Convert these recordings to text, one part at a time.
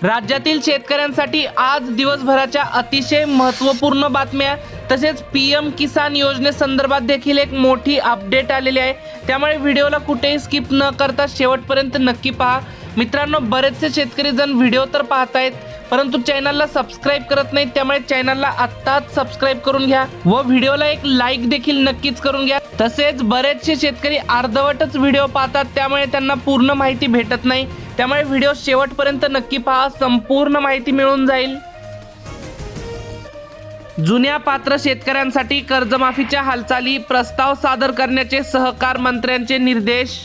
राज्यातील शेतकऱ्यांसाठी आज दिवसभराच्या अतिशय महत्त्वपूर्ण बातम्या तसेच पीएम किसान योजनेसंदर्भात देखील एक मोठी अपडेट आलेली आहे। त्यामुळे व्हिडिओला कुठेही स्किप न करता शेवटपर्यंत नक्की पहा। मित्रांनो, बरेचसे शेतकरी जण व्हिडिओ तर पाहतायत परंतु चॅनलला सबस्क्राइब करत नाहीत, त्यामुळे चॅनलला आत्ताच सबस्क्राइब करून घ्या व व्हिडिओला एक लाईक देखील नक्कीच करून घ्या। तसेच बरेचसे शेतकरी अर्धवटच व्हिडिओ पाहतात, त्यामुळे त्यांना पूर्ण माहिती भेटत नाही, त्यामुळे व्हिडिओ शेवटपर्यंत नक्की पहा, संपूर्ण माहिती मिळून जाईल। जुन्या पात्र शेतकऱ्यांसाठी कर्जमाफीच्या हालचाली, प्रस्ताव सादर करण्याचे सहकार मंत्र्यांचे निर्देश।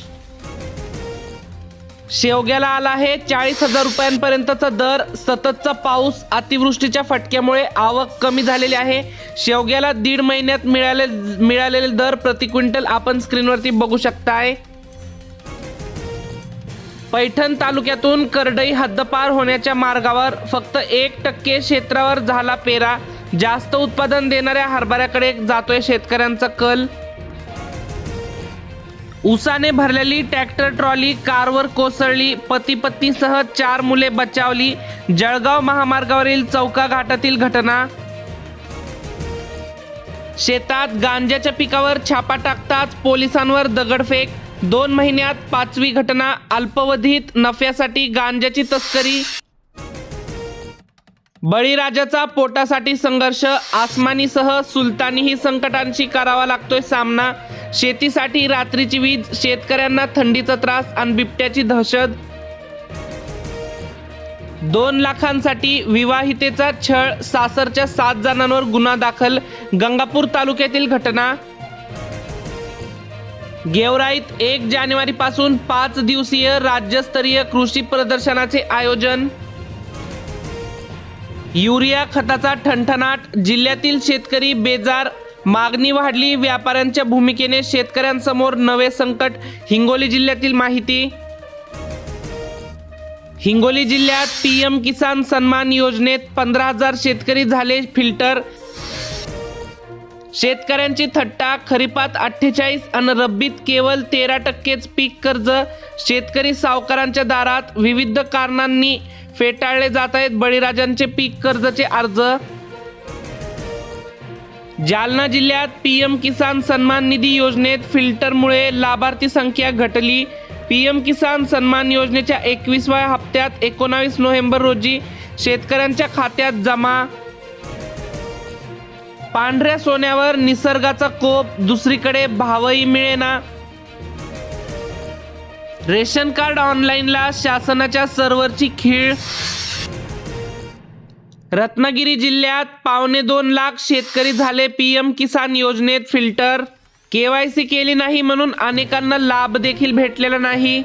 शेवग्याला आला आहे 40,000 रुपयांपर्यंतचा दर। सततचा पाऊस, अतिवृष्टीच्या फटक्यामुळे आवक कमी झालेली आहे। शेवग्याला दीड महिन्यात मिळालेले दर प्रति क्विंटल आपण स्क्रीनवरती बघू शकताय। पैठण तालुक्यातून करडई हद्दपार होण्याच्या मार्गावर फक्त 1% क्षेत्रावर झाला पेरा। जास्त उत्पादन देणाऱ्या हरभऱ्याकडे जातोय शेतकऱ्यांचा कल। ऊसाने भरलेली ट्रॅक्टर ट्रॉली कारवर कोसळली, पती पत्नीसह 4 मुले बचावली। जळगाव महामार्गावरील चौका घाटातील घटना। शेतात गांजाच्या पिकावर छापा टाकताच पोलिसांवर दगडफेक। 2 महिन्यात 5वी घटना। अल्पवधीत नफ्यासाठी गांजाची तस्करी। बळीराजाचा पोटासाठी संघर्ष, आसमानीसह सुलतानीही संकटांशी करावा लागतोय सामना। शेतीसाठी रात्रीची वीज, शेतकऱ्यांना थंडीचा त्रास आणि बिबट्याची दहशत। 2 लाखांसाठी विवाहितेचा छळ, सासरच्या 7 जणांवर गुन्हा दाखल। गंगापूर तालुक्यातील घटना। गेवराईत 1 जानेवारीपासून 5 दिवसीय राज्यस्तरीय कृषी प्रदर्शनाचे आयोजन। युरिया खताचा ठणठणाट, जिल्ह्यातील शेतकरी बेजार। मागणी वाढली, व्यापाऱ्यांच्या भूमिकेने शेतकऱ्यांसमोर नवे संकट। हिंगोली जिल्ह्यातील माहिती। हिंगोली जिल्ह्यात पीएम किसान सन्मान योजनेत 15,000 शेतकरी झाले फिल्टर। शेतकऱ्यांची थट्टा, खरीपात 48 आणि रब्बीत केवळ 13%च पीक कर्ज। शेतकरी सावकारांच्या दारात, विविध कारणांनी फेटाळले जात आहेत बळीराजांचे पीक कर्जाचे अर्ज। जालना जिल्ह्यात पीएम किसान सन्मान निधी योजनेत फिल्टरमुळे लाभार्थी संख्या घटली। पीएम किसान सन्मान योजनेच्या 21व्या हप्त्यात 19 नोव्हेंबर रोजी शेतकऱ्यांच्या खात्यात जमा। पांढऱ्या सोन्यावर निसर्गाचा कोप, दुसरीकडे भावही मिळेना। रेशन कार्ड ऑनलाईनला शासनाच्या सर्व्हरची खीळ। रत्नागिरी जिल्ह्यात 2.25 लाख शेतकरी झाले पीएम किसान योजनेत फिल्टर। केवायसी केली नाही म्हणून अनेकांना लाभ देखील भेटलेला नाही।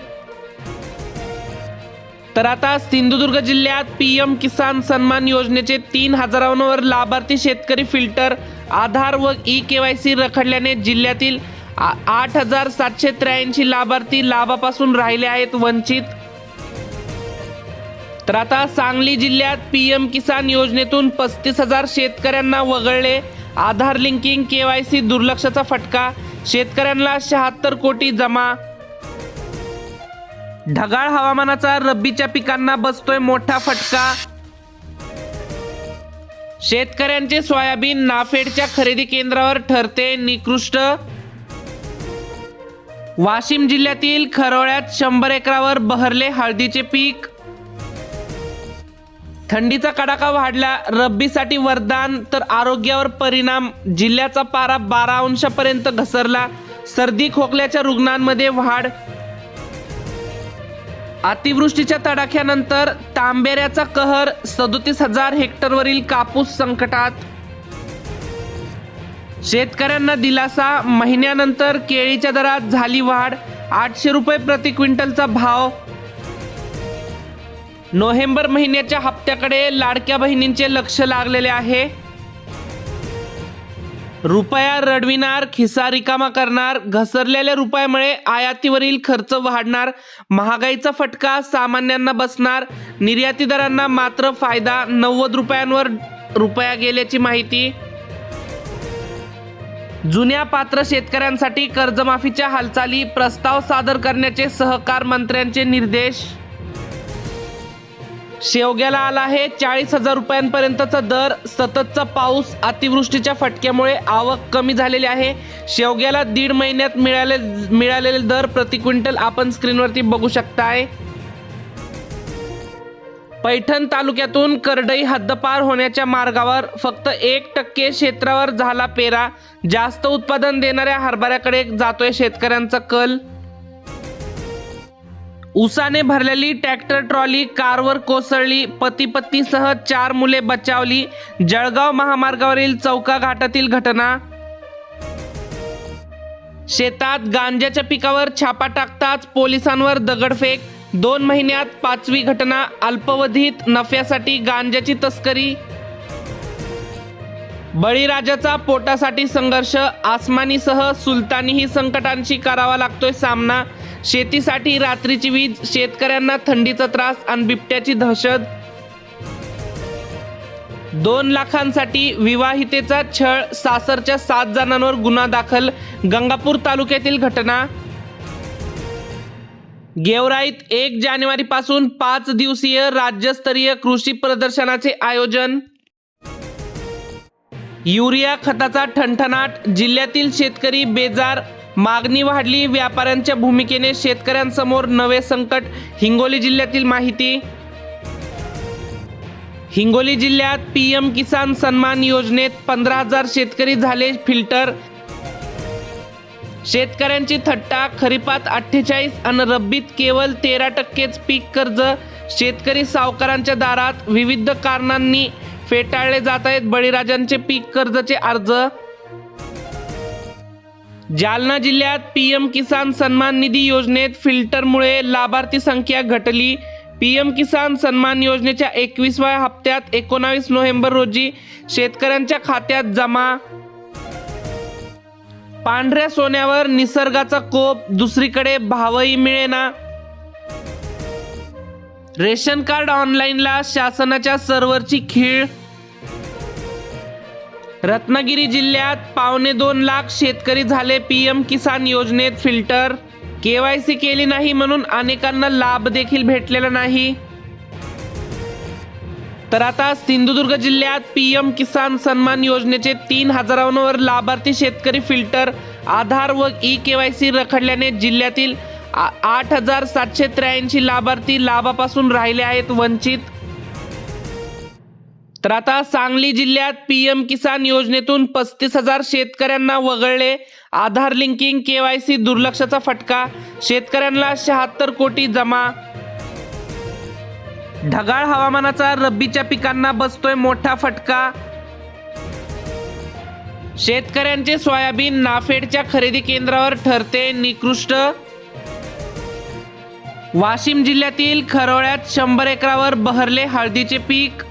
तर आता सिंधुदुर्ग जिल्ह्यात पीएम किसान सन्मान योजनेचे 3,000वर लाभार्थी शेतकरी फिल्टर। आधार व केवायसी रखडल्याने जिल्ह्यातील 8,783 लाभार्थी लाभापासून राहिले आहेत वंचित। तर आता सांगली जिल्ह्यात पीएम किसान योजनेतून 35,000 शेतकऱ्यांना वगळले। आधार लिंकिंग, केवायसी दुर्लक्षाचा फटका, शेतकऱ्यांना 76 कोटी जमा। ढगाळ हवामानाचा रब्बीच्या पिकांना बसतोय मोठा फटका। शेतकऱ्यांचे सोयाबीन नाफेडच्या खरेदी केंद्रावर ठरते निकृष्ट। वाशिम जिल्ह्यातील खरोळ्यात 100 एकरावर बहरले हळदीचे पीक। थंडीचा कडाका वाढला, रब्बीसाठी वरदान तर आरोग्यावर परिणाम। जिल्ह्याचा पारा 12 अंशापर्यंत घसरला। सर्दी खोकल्याच्या रुग्णांमध्ये वाढ। अतिवृष्टीच्या तडाख्यानंतर तांबेऱ्याचा कहर, 37,000 हेक्टरवरील कापूस संकटात। शेतकऱ्यांना दिलासा, महिन्यानंतर केळीच्या दरात झाली वाढ। 800 रुपये प्रति क्विंटलचा भाव। नोव्हेंबर महिन्याच्या हप्त्याकडे लाडक्या बहिणींचे लक्ष लागलेले आहे। रुपया रडविणार, खिसा रिकामा करणार। घसरलेल्या रुपयामुळे आयातीवरील खर्च वाढणार। महागाईचा फटका सामान्यांना बसणार। निर्यातीदारांना मात्र फायदा। 90 रुपयांवर रुपया गेल्याची माहिती। जुन्या पात्र शेतकऱ्यांसाठी कर्जमाफीच्या हालचाली, प्रस्ताव सादर करण्याचे सहकार मंत्र्यांचे निर्देश। शेवग्याला आला आहे 40,000 रुपयांपर्यंतचा दर. सततचा पाऊस, अतिवृष्टीच्या फटक्यामुळे आवक कमी झालेली आहे. शेवग्याला दीड महिन्यात मिळालेले दर प्रति क्विंटल आपण स्क्रीनवरती बघू शकताय. पैठण तालुक्यातून करडई हद्दपार होण्याच्या मार्गावर फक्त 1% क्षेत्रावर झाला पेरा. जास्त उत्पादन देणाऱ्या हरभऱ्याकडे जातोय शेतकऱ्यांचा कल. उसाने भरलेली ट्रॅक्टर ट्रॉली कारवर कोसळली. पती पत्नीसह 4 मुले बचावली. जळगाव महामार्गावरील चौका घाटातील घटना. शेतात गांजाच्या पिकावर छापा टाकताच पोलिसांवर दगडफेक. 2 महिन्यात 5वी घटना. अल्पवधीत नफ्यासाठी गांजाची तस्करी. बळीराजाचा पोटासाठी संघर्ष. आसमानीसह सुलतानीही संकटांशी करावा लागतोय सामना. शेतीसाठी रात्रीची वीज, शेतकऱ्यांना थंडीचा त्रास आणि बिबट्याची दहशत. 2 लाखांसाठी विवाहितेचा छळ. सासरच्या 7 जणांवर गुन्हा दाखल. गंगापूर तालुक्यातील घटना. गेवराईत 1 जानेवारीपासून 5 दिवसीय राज्यस्तरीय कृषी प्रदर्शनाचे आयोजन. युरिया खताचा ठणठणाट. जिल्ह्यातील शेतकरी बेजार. मागणी वाढली. व्यापाऱ्यांच्या भूमिकेने शेतकऱ्यांसमोर नवे संकट. हिंगोली जिल्ह्यातील माहिती. हिंगोली जिल्ह्यात PM किसान सन्मान योजनेत 15,000 शेतकरी झाले फिल्टर. शेतकऱ्यांची थट्टा. खरीपात 48 आणि रब्बीत केवळ 13%च पीक कर्ज. शेतकरी सावकारांच्या दारात. विविध कारणांनी फेटाळले जात आहेत बळीराजांचे पीक कर्जाचे अर्ज. जालना जिल्ह्यात PM किसान सन्मान निधी योजनेत फिल्टरमुळे लाभार्थी संख्या घटली. PM किसान सन्मान योजनेच्या 21व्या हप्त्यात 19 नोव्हेंबर रोजी शेतकऱ्यांच्या खात्यात जमा. पांढऱ्या सोन्यावर निसर्गाचा कोप. दुसरीकडे भावही मिळेना. रेशन कार्ड ऑनलाईनला शासनाच्या सर्व्हरची खीळ. रत्नागिरी जिल्ह्यात 2.25 लाख शेतकरी झाले PM किसान योजनेत फिल्टर. KYC केली नाही म्हणून अनेकांना लाभ देखील भेटलेला नाही. तर आता सिंधुदुर्ग जिल्ह्यात PM किसान सन्मान योजनेचे 3,000वर लाभार्थी शेतकरी फिल्टर. आधार व eKYC रखडल्याने जिल्ह्यातील 8,783 लाभार्थी लाभापासून राहिले आहेत वंचित. तर आता सांगली जिल्ह्यात PM किसान योजनेतून 35,000 शेतकऱ्यांना वगळले. आधार लिंकिंग, KYC दुर्लक्षाचा फटका. शेतकऱ्यांना 76 कोटी जमा. ढगाळ हवामानाचा रब्बीच्या पिकांना बसतोय मोठा फटका. शेतकऱ्यांचे सोयाबीन नाफेडच्या खरेदी केंद्रावर ठरते निकृष्ट. वाशिम जिल्ह्यातील खरोळ्यात 100 एकरावर बहरले हळदीचे पीक.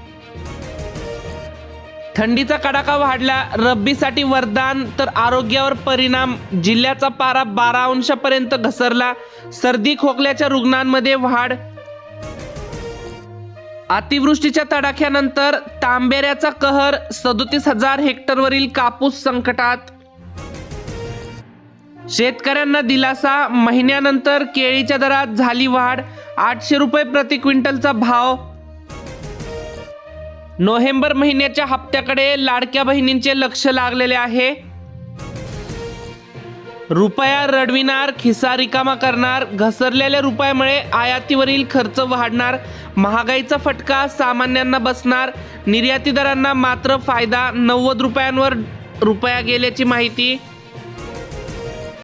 थंडीचा कडाका वाढला. रब्बीसाठी वरदान तर आरोग्यावर परिणाम. जिल्ह्याचा पारा 12 अंशापर्यंत घसरला. सर्दी खोकल्याच्या रुग्णांमध्ये वाढ. अतिवृष्टीच्या तडाख्यानंतर तांबेऱ्याचा कहर. 37,000 हेक्टरवरील कापूस संकटात. शेतकऱ्यांना दिलासा. महिन्यानंतर केळीच्या दरात झाली वाढ. 800 रुपये प्रति क्विंटलचा भाव. नोव्हेंबर महिन्याच्या हप्त्याकडे लाडक्या बहिणींचे लक्ष लागलेले आहे. रुपया रडविणार, खिसा रिकामा करणार. घसरलेल्या रुपयामुळे आयातीवरील खर्च वाढणार. महागाईचा फटका सामान्यांना बसणार. निर्यातीदारांना मात्र फायदा. 90 रुपयांवर रुपया गेल्याची माहिती.